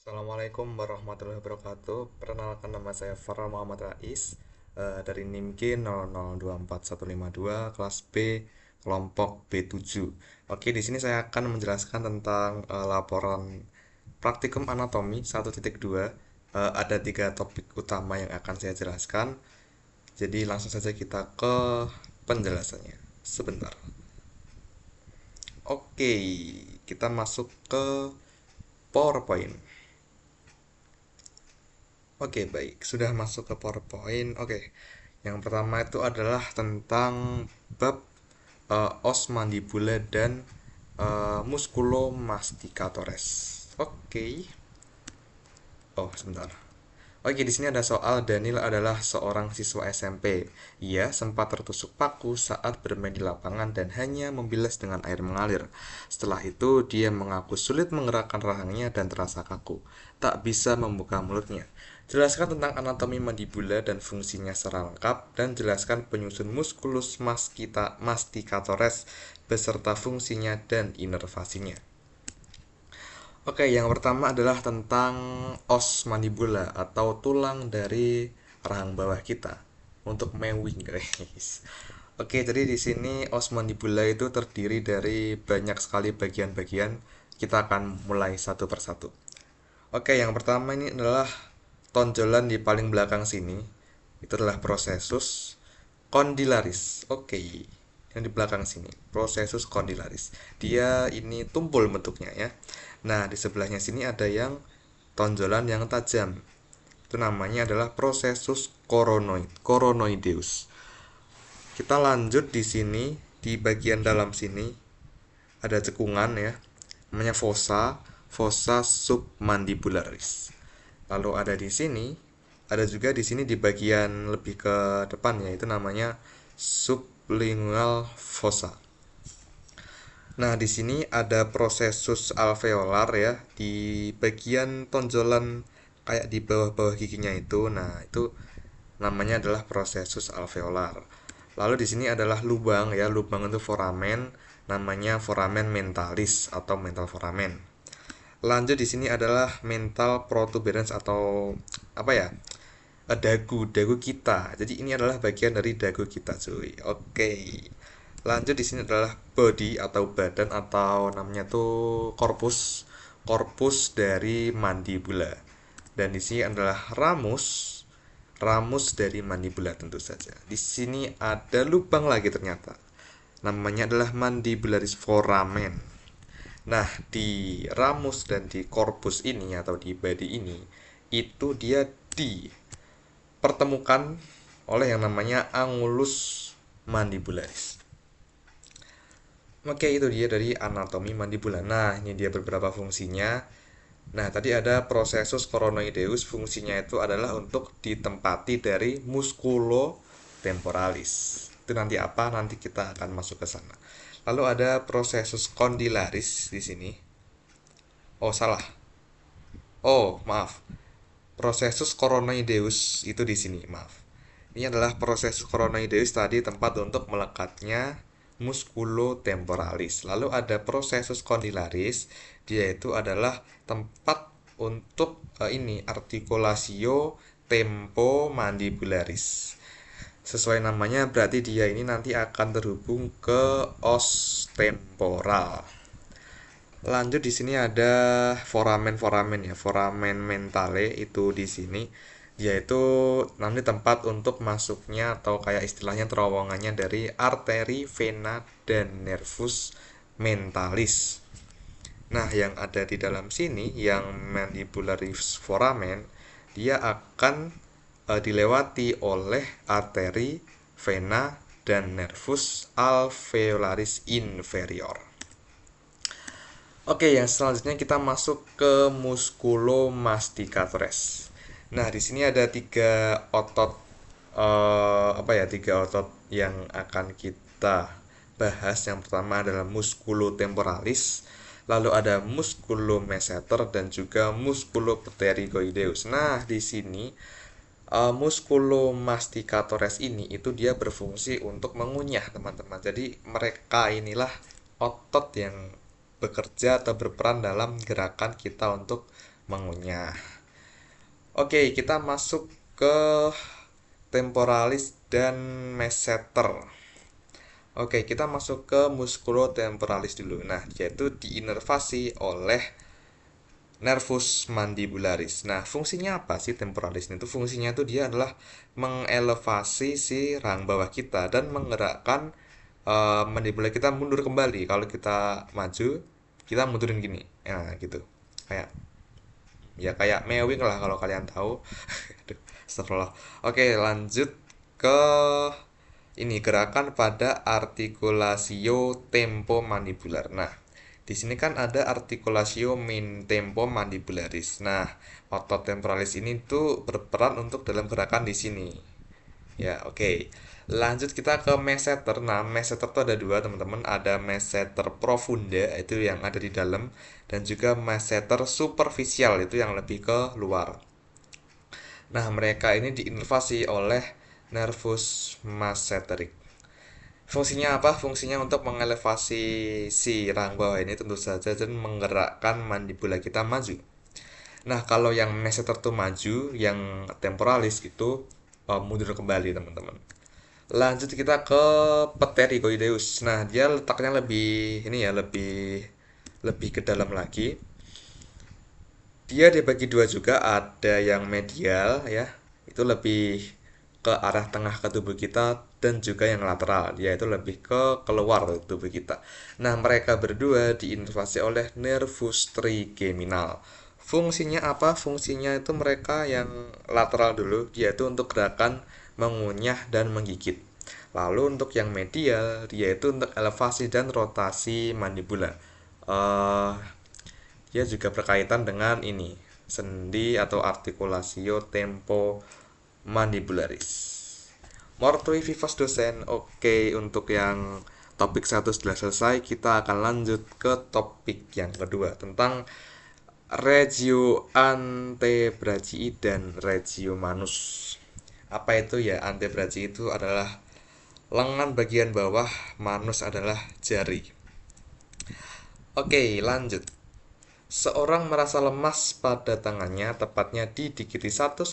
Assalamualaikum warahmatullahi wabarakatuh. Perkenalkan, nama saya Farah Muhammad Rais, dari NIMKI 0024152 kelas B kelompok B7. Oke, di sini saya akan menjelaskan tentang laporan praktikum anatomi 1.2. Ada tiga topik utama yang akan saya jelaskan. Jadi langsung saja kita ke penjelasannya. Sebentar. Oke, kita masuk ke PowerPoint. Oke, baik. Sudah masuk ke PowerPoint. Oke. Yang pertama itu adalah tentang bab os mandibula dan musculomasticatores. Oke. Oh, sebentar. Oke, di sini ada soal. Daniel adalah seorang siswa SMP. Ia sempat tertusuk paku saat bermain di lapangan dan hanya membilas dengan air mengalir. Setelah itu, dia mengaku sulit menggerakkan rahangnya dan terasa kaku. Tak bisa membuka mulutnya. Jelaskan tentang anatomi mandibula dan fungsinya secara lengkap, dan jelaskan penyusun musculus masticatores beserta fungsinya dan inervasinya. Oke, yang pertama adalah tentang os mandibula atau tulang dari rahang bawah kita untuk mewing, guys. Oke, jadi di sini os mandibula itu terdiri dari banyak sekali bagian-bagian. Kita akan mulai satu persatu. Oke, yang pertama ini adalah tonjolan di paling belakang sini. Itu adalah prosesus condylaris. Oke, yang di belakang sini, prosesus condylaris. Dia ini tumpul bentuknya ya. Nah, di sebelahnya sini ada yang tonjolan yang tajam. Itu namanya adalah prosesus coronoideus. Kita lanjut di sini, di bagian dalam sini ada cekungan ya. Namanya fossa submandibularis. Lalu ada di sini, ada juga di sini di bagian lebih ke depan ya, itu namanya sublingual fossa. Nah, di sini ada prosesus alveolar ya, di bagian tonjolan kayak di bawah-bawah giginya itu. Nah, itu namanya adalah prosesus alveolar. Lalu di sini adalah lubang ya, lubang itu foramen, namanya foramen mentalis atau mental foramen. Lanjut di sini adalah mental protuberans atau apa ya? Dagu kita. Jadi ini adalah bagian dari dagu kita, cuy. Oke. Lanjut di sini adalah body atau badan atau namanya tuh korpus dari mandibula. Dan di sini adalah ramus dari mandibula tentu saja. Di sini ada lubang lagi ternyata. Namanya adalah mandibularis foramen. Nah, di ramus dan di korpus ini atau di body ini itu dia dipertemukan oleh yang namanya angulus mandibularis. Oke, itu dia dari anatomi mandibula. Nah, ini dia beberapa fungsinya. Nah, tadi ada prosesus coronoideus, fungsinya itu adalah untuk ditempati dari musculo temporalis. Itu nanti apa? Nanti kita akan masuk ke sana. Lalu ada prosesus condylaris di sini. Oh, salah. Oh, maaf. Prosesus coronoideus itu di sini, maaf. Ini adalah proses coronoideus tadi, tempat untuk melekatnya musculotemporalis. Lalu ada prosesus condylaris, dia itu adalah tempat untuk ini articulatio tempomandibularis. Sesuai namanya berarti dia ini nanti akan terhubung ke os temporal. Lanjut di sini ada foramen ya, foramen mentale itu di sini, yaitu nanti tempat untuk masuknya atau kayak istilahnya terowongannya dari arteri, vena, dan nervus mentalis. Nah, yang ada di dalam sini yang mandibularis foramen, dia akan dilewati oleh arteri, vena, dan nervus alveolaris inferior. Oke, yang selanjutnya kita masuk ke musculomasticatores. Nah, di sini ada tiga otot, tiga otot yang akan kita bahas. Yang pertama adalah musculotemporalis, lalu ada musculomasseter dan juga musculopterygoideus. Nah, di sini musculomasticatores ini itu dia berfungsi untuk mengunyah, teman-teman. Jadi mereka inilah otot yang bekerja atau berperan dalam gerakan kita untuk mengunyah. Oke, kita masuk ke temporalis dan masseter. Oke, kita masuk ke muskulotemporalis dulu. Nah, yaitu diinervasi oleh nervus mandibularis. Nah, fungsinya apa sih temporalis itu? Fungsinya itu dia adalah mengelevasi si rahang bawah kita dan menggerakkan mandibula kita mundur kembali. Kalau kita maju, kita mundurin gini. Nah, gitu. Kayak ya kayak mewing lah kalau kalian tahu. Aduh, astagfirullah. Oke, lanjut ke ini gerakan pada articulatio tempomandibular. Nah, di sini kan ada articulatio min tempomandibularis. Nah, otot temporalis ini tuh berperan untuk dalam gerakan di sini. Ya, oke. Lanjut kita ke masseter. Nah, masseter itu ada dua, teman-teman. Ada masseter profunda, itu yang ada di dalam, dan juga masseter superficial, itu yang lebih ke luar. Nah, mereka ini diinervasi oleh nervus masseteric. Fungsinya apa? Fungsinya untuk mengelevasi si rahang bawah ini tentu saja dan menggerakkan mandibula kita maju. Nah, kalau yang masseter tuh maju, yang temporalis itu mundur kembali, teman-teman. Lanjut kita ke pterygoideus. Nah, dia letaknya lebih ini ya, lebih lebih ke dalam lagi. Dia dibagi dua juga, ada yang medial ya, itu lebih ke arah tengah ke tubuh kita, dan juga yang lateral, yaitu lebih ke keluar dari tubuh kita. Nah, mereka berdua diinervasi oleh nervus trigeminal. Fungsinya apa? Fungsinya itu mereka yang lateral dulu, yaitu untuk gerakan mengunyah dan menggigit. Lalu untuk yang medial, yaitu untuk elevasi dan rotasi mandibula. Eh, Dia juga berkaitan dengan ini, sendi atau articulatio tempomandibularis. Mortui vivos dosen. Oke, untuk yang topik 1 sudah selesai, kita akan lanjut ke topik yang kedua tentang regio antebrachii dan regio manus. Apa itu ya? Antebrachii itu adalah lengan bagian bawah, manus adalah jari. Oke, lanjut. Seorang merasa lemas pada tangannya, tepatnya di digiti 1-3,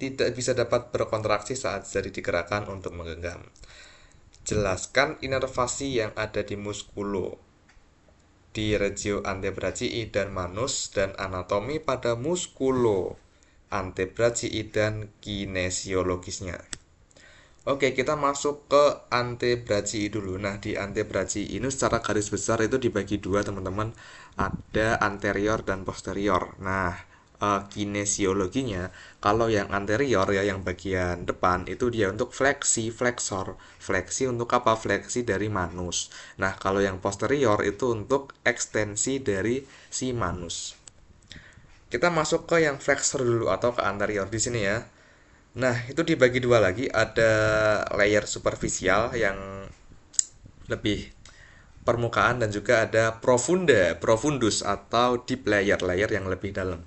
tidak bisa dapat berkontraksi saat jari digerakkan untuk menggenggam. Jelaskan inervasi yang ada di muskulo, di regio antebrachii dan manus, dan anatomi pada muskulo antebrachii dan kinesiologisnya. Oke, kita masuk ke antebrachii dulu. Nah, di antebrachii ini secara garis besar itu dibagi dua, teman-teman. Ada anterior dan posterior. Nah, kinesiologinya, kalau yang anterior ya, yang bagian depan itu dia untuk fleksi, flexor. Fleksi untuk apa? Fleksi dari manus. Nah, kalau yang posterior itu untuk ekstensi dari si manus. Kita masuk ke yang flexor dulu atau ke anterior di sini ya. Nah, itu dibagi dua lagi, ada layer superficial yang lebih permukaan, dan juga ada profundus atau deep layer, layer yang lebih dalam.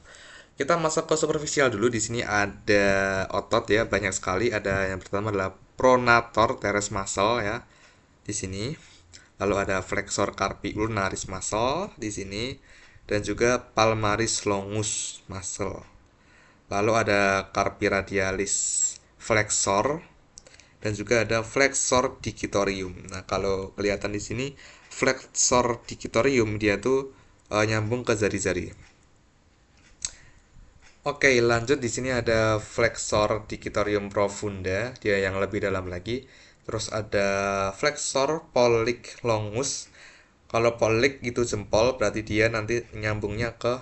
Kita masuk ke superficial dulu. Di sini ada otot ya, banyak sekali. Ada yang pertama adalah pronator teres muscle ya, di sini. Lalu ada flexor carpi ulnaris muscle di sini, dan juga palmaris longus muscle. Lalu ada carpi radialis flexor, dan juga ada flexor digitorium. Nah, kalau kelihatan di sini flexor digitorium dia tuh nyambung ke jari-jari. Oke, lanjut di sini ada flexor digitorium profunda, dia yang lebih dalam lagi. Terus ada flexor pollic longus. Kalau pollic itu jempol, berarti dia nanti nyambungnya ke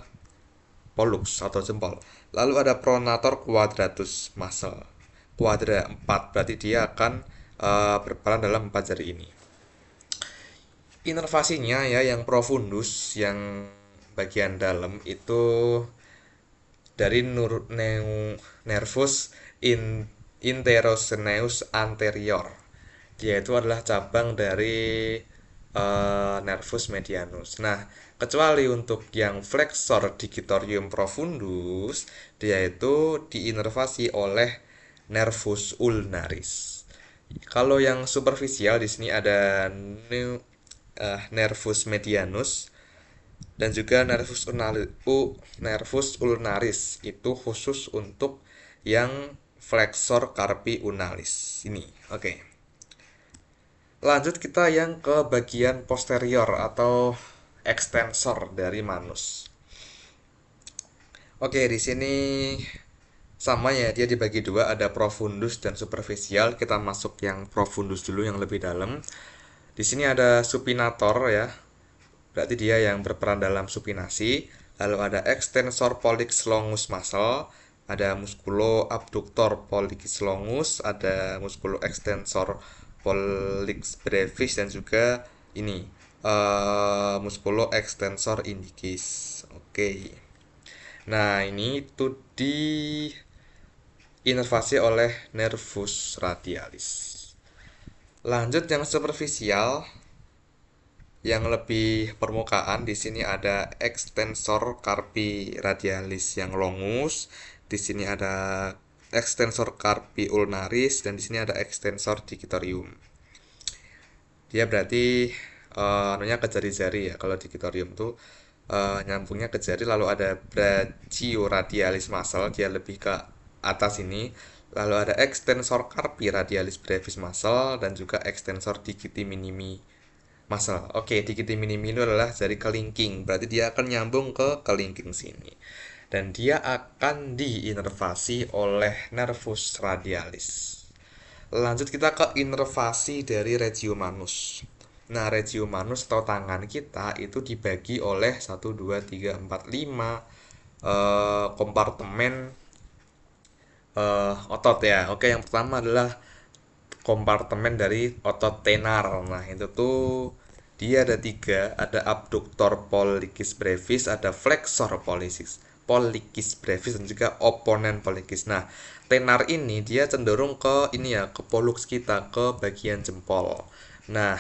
pollux atau jempol. Lalu ada pronator quadratus muscle. Quadra 4, berarti dia akan berperan dalam 4 jari ini. Inervasinya ya, yang profundus, yang bagian dalam itu dari nervus interoseneus anterior. Dia itu adalah cabang dari nervus medianus. Nah, kecuali untuk yang flexor digitorium profundus, dia itu diinervasi oleh nervus ulnaris. Kalau yang superficial di sini ada nervus medianus, Dan juga nervus ulnaris itu khusus untuk yang flexor carpi ulnaris ini. Oke. Lanjut kita yang ke bagian posterior atau ekstensor dari manus. Oke, di sini sama ya, dia dibagi dua, ada profundus dan superficial. Kita masuk yang profundus dulu yang lebih dalam. Di sini ada supinator ya. Berarti dia yang berperan dalam supinasi. Lalu ada extensor pollicis longus muscle, ada musculo abductor pollicis longus, ada musculo extensor pollicis brevis dan juga ini musculo extensor indicis. Oke. Nah, ini itu diinervasi oleh nervus radialis. Lanjut yang superficial, yang lebih permukaan. Di sini ada extensor carpi radialis yang longus, di sini ada extensor carpi ulnaris, dan di sini ada extensor digitorium. Dia berarti anunya ke jari-jari ya. Kalau digitorium tuh nyambungnya ke jari. Lalu ada brachioradialis muscle, dia lebih ke atas ini. Lalu ada extensor carpi radialis brevis muscle dan juga extensor digiti minimi muscle. Oke, digiti minimi itu adalah jari kelingking. Berarti dia akan nyambung ke kelingking sini. Dan dia akan diinervasi oleh nervus radialis. Lanjut kita ke inervasi dari regio manus. Nah, regio manus atau tangan kita itu dibagi oleh 1, 2, 3, 4, 5 kompartemen otot ya. Oke, yang pertama adalah kompartemen dari otot tenar. Nah, itu tuh dia ada 3, ada abductor pollicis brevis, ada flexor pollicis brevis dan juga opponent pollicis. Nah, tenar ini dia cenderung ke ini ya, ke pollux kita, ke bagian jempol. Nah,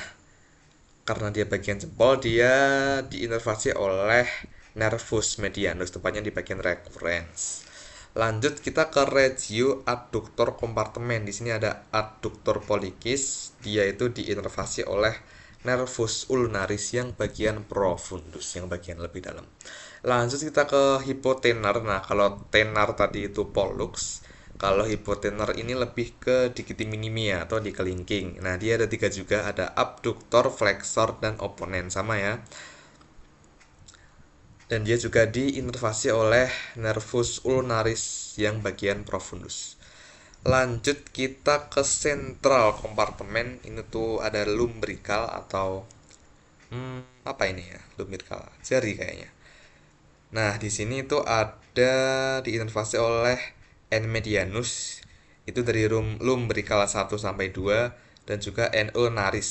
karena dia bagian jempol, dia diinervasi oleh nervus medianus, tepatnya di bagian recurrens. Lanjut kita ke regio adductor kompartemen. Di sini ada adductor pollicis, dia itu diinervasi oleh nervus ulnaris yang bagian profundus, yang bagian lebih dalam. Lanjut kita ke hipotenar. Nah, kalau tenar tadi itu pollux, kalau hipotenar ini lebih ke digiti minimi atau di kelingking. Nah, dia ada 3 juga, ada abductor, flexor, dan opponent, sama ya. Dan dia juga diinervasi oleh nervus ulnaris yang bagian profundus. Lanjut kita ke central kompartemen. Ini tuh ada lumbrical atau apa ini ya? Lumbrical, jari kayaknya. Nah, di sini itu ada diinervasi oleh N medianus, itu dari lumbrical 1 sampai 2, dan juga N ulnaris.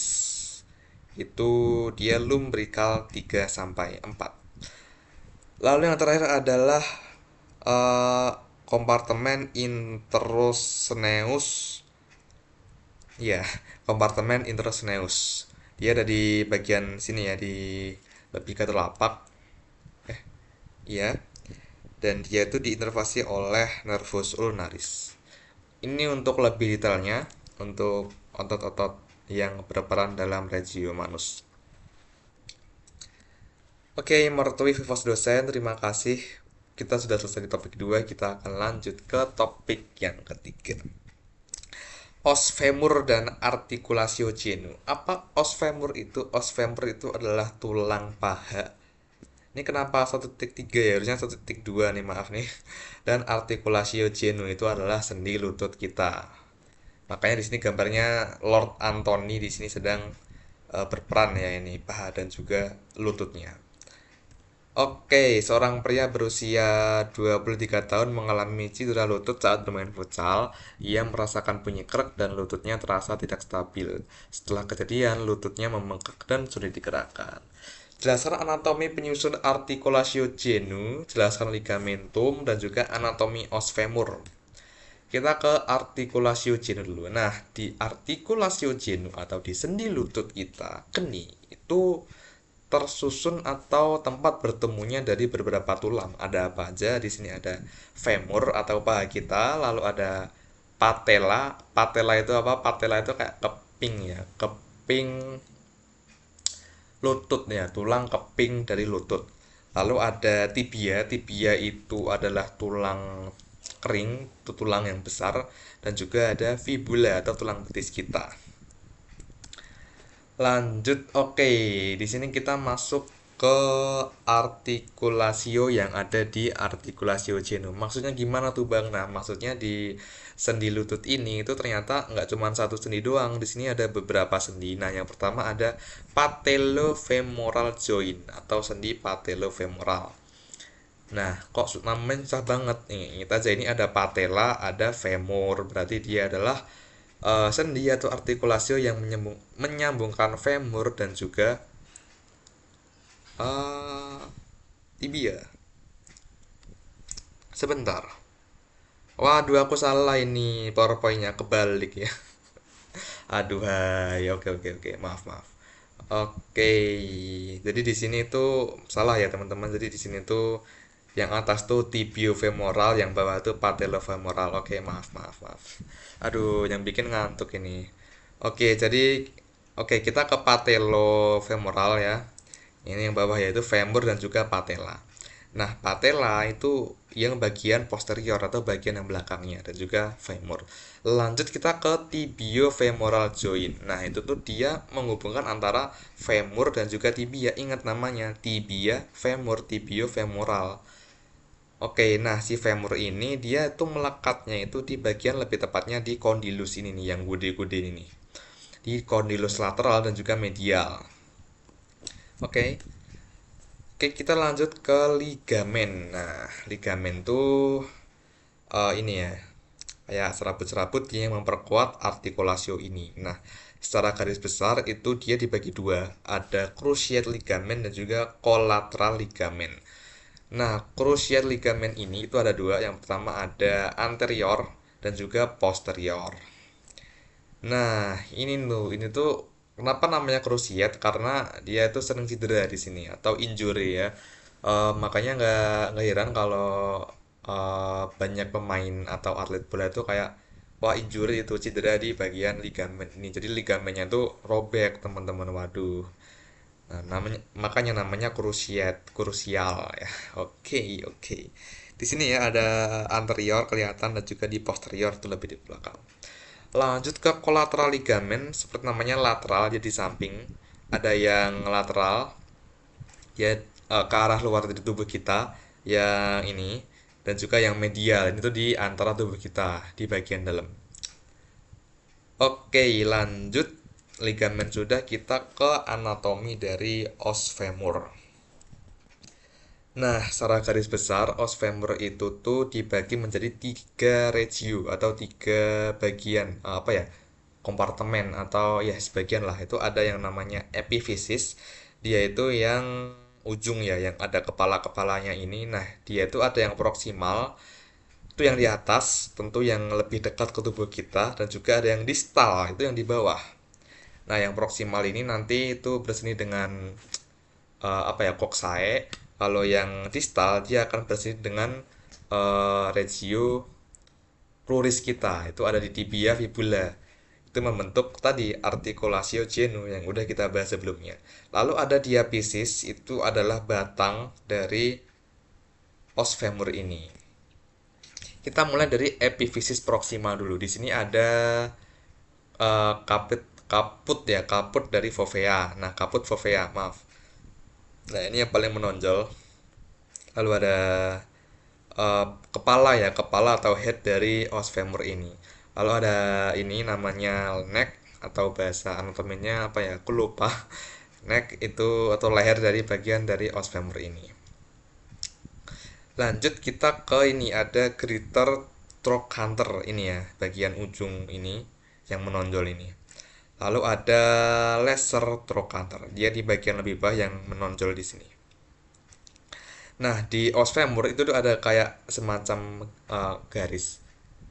Itu dia lumbrical 3 sampai 4. Lalu yang terakhir adalah uh, kompartemen introsneus. Ya, kompartemen introsneus. Dia ada di bagian sini ya, di lebih ke telapak. Iya. Dan dia itu diinervasi oleh nervus ulnaris. Ini untuk lebih detailnya, untuk otot-otot yang berperan dalam regio manus. Oke, mertui vivos dosen, terima kasih. Kita sudah selesai di topik 2, kita akan lanjut ke topik yang ketiga. Os femur dan artikulasio genu. Apa os femur itu? Os femur itu adalah tulang paha. Ini kenapa 1.3 ya? Harusnya 1.2 nih, maaf nih. Dan artikulasio genu itu adalah sendi lutut kita. Makanya di sini gambarnya Lord Anthony di sini sedang berperan ya, ini paha dan juga lututnya. Oke, seorang pria berusia 23 tahun mengalami cedera lutut saat bermain futsal. Ia merasakan bunyi krek dan lututnya terasa tidak stabil. Setelah kejadian, lututnya membengkak dan sulit digerakkan. Jelaskan anatomi penyusun artikulasio genu, jelaskan ligamentum, dan juga anatomi os femur. Kita ke artikulasio genu dulu. Nah, di artikulasio genu atau di sendi lutut kita, keni, itu tersusun atau tempat bertemunya dari beberapa tulang. Ada apa aja? Di sini ada femur atau paha kita, lalu ada patella. Patella itu apa? Patella itu kayak keping ya, keping lutut ya, tulang keping dari lutut. Lalu ada tibia. Tibia itu adalah tulang kering, itu tulang yang besar, dan juga ada fibula atau tulang betis kita. Lanjut, oke. Di sini kita masuk ke artikulasio yang ada di artikulasio genu. Maksudnya gimana tuh Bang? Nah, maksudnya di sendi lutut ini itu ternyata nggak cuma satu sendi doang. Di sini ada beberapa sendi. Nah, yang pertama ada patellofemoral joint atau sendi patellofemoral. Nah, kok namanya susah banget nih. Kita aja ini ada patella, ada femur. Berarti dia adalah sendi atau artikulasio yang menyambungkan femur dan juga uh, tibia. Sebentar. Waduh, aku salah ini PowerPoint-nya kebalik ya. Aduh, hai. Oke, oke, oke. Maaf, maaf. Oke. Jadi di sini tuh salah ya, teman-teman. Jadi di sini tuh yang atas tuh tibiofemoral, yang bawah tuh patellofemoral. Oke, maaf, maaf, maaf. Aduh, yang bikin ngantuk ini. Oke, jadi kita ke patellofemoral ya. Ini yang bawah yaitu femur dan juga patella. Nah, patella itu yang bagian posterior atau bagian yang belakangnya dan juga femur. Lanjut kita ke tibiofemoral joint. Nah, itu tuh dia menghubungkan antara femur dan juga tibia. Ingat namanya, tibia, femur, tibiofemoral. Oke, nah si femur ini dia tuh melekatnya itu di bagian lebih tepatnya di kondilus ini nih, yang gede-gede ini nih. Di kondilus lateral dan juga medial. Oke. Oke, kita lanjut ke ligamen. Nah, ligamen tuh ini ya, kayak serabut-serabut yang memperkuat artikulasio ini. Nah, secara garis besar itu dia dibagi dua, ada cruciate ligamen dan juga collateral ligamen. Nah, cruciate ligamen ini itu ada dua. Yang pertama ada anterior dan juga posterior. Nah, ini tuh kenapa namanya cruciate? Karena dia itu sering cedera di sini atau injury ya. Makanya nggak heran kalau banyak pemain atau atlet bola itu kayak wah injury itu cedera di bagian ligamen ini. Jadi ligamennya tuh robek teman-teman. Waduh. Nah, makanya namanya krusial ya. Oke, oke. Di sini ya ada anterior kelihatan dan juga di posterior itu lebih di belakang. Lanjut ke kolateral ligamen, seperti namanya lateral jadi samping. Ada yang lateral ya ke arah luar dari tubuh kita, yang ini dan juga yang medial. Ini tuh di antara tubuh kita di bagian dalam. Oke, lanjut ligamen sudah, kita ke anatomi dari os femur. Nah, secara garis besar, os femur itu tuh dibagi menjadi tiga regio atau tiga bagian, apa ya, kompartemen atau ya sebagian lah. Itu ada yang namanya epifisis, dia itu yang ujung ya, yang ada kepala-kepalanya ini. Nah, dia itu ada yang proksimal, itu yang di atas, tentu yang lebih dekat ke tubuh kita, dan juga ada yang distal, itu yang di bawah. Nah, yang proksimal ini nanti itu berseni dengan apa ya, koksae. Kalau yang distal dia akan berseni dengan regio pluris kita, itu ada di tibia fibula. Itu membentuk tadi artikulasio genu yang udah kita bahas sebelumnya. Lalu ada diapisis, itu adalah batang dari os femur ini. Kita mulai dari epifisis proximal dulu. Di sini ada kaput dari fovea. Nah, kaput fovea, maaf. Nah, ini yang paling menonjol. Lalu ada kepala ya, kepala atau head dari os femur ini. Lalu ada ini namanya neck atau bahasa anatominya apa ya? Aku lupa. Neck itu atau leher dari bagian dari os femur ini. Lanjut kita ke ini ada greater trochanter ini ya, bagian ujung ini yang menonjol ini. Lalu ada lesser trochanter, dia di bagian lebih bawah yang menonjol di sini. Nah, di os femur itu tuh ada kayak semacam garis.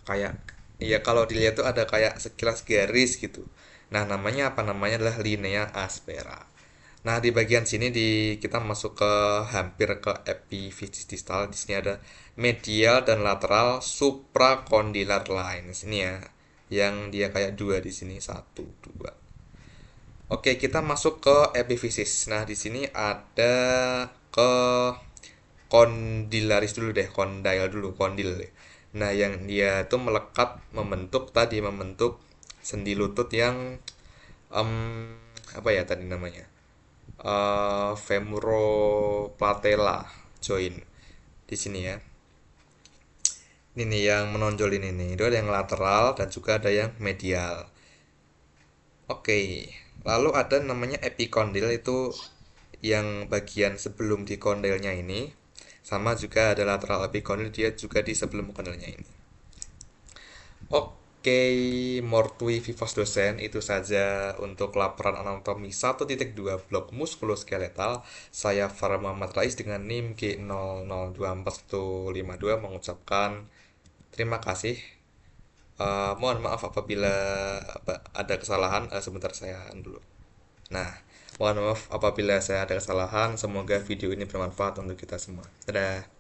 Kayak ya kalau dilihat tuh ada kayak sekilas garis gitu. Nah, namanya apa? Namanya adalah linea aspera. Nah, di bagian sini kita masuk ke hampir ke epifisis distal. Di sini ada medial dan lateral supracondylar lines. Ini ya, yang dia kayak dua di sini, satu, dua. Oke, kita masuk ke epifisis. Nah, di sini ada ke kondylaris dulu deh, kondyle dulu, kondil. Nah, yang dia itu melekat, membentuk sendi lutut yang em, apa ya tadi namanya, femuropatella joint di sini ya. Ini nih yang menonjol ini nih. Itu ada yang lateral dan juga ada yang medial. Oke, lalu ada namanya epikondil, itu yang bagian sebelum di kondilnya ini. Sama juga ada lateral epikondil, dia juga di sebelum kondilnya ini. Oke, mortui vivos dosen, itu saja untuk laporan anatomi 1.2 blok muskuloskeletal. Saya Farah Muhammad Rais dengan NIM G00245152 mengucapkan terima kasih. Mohon maaf apabila ada kesalahan. Sebentar saya dulu. Nah, mohon maaf apabila saya ada kesalahan. Semoga video ini bermanfaat untuk kita semua. Dadah.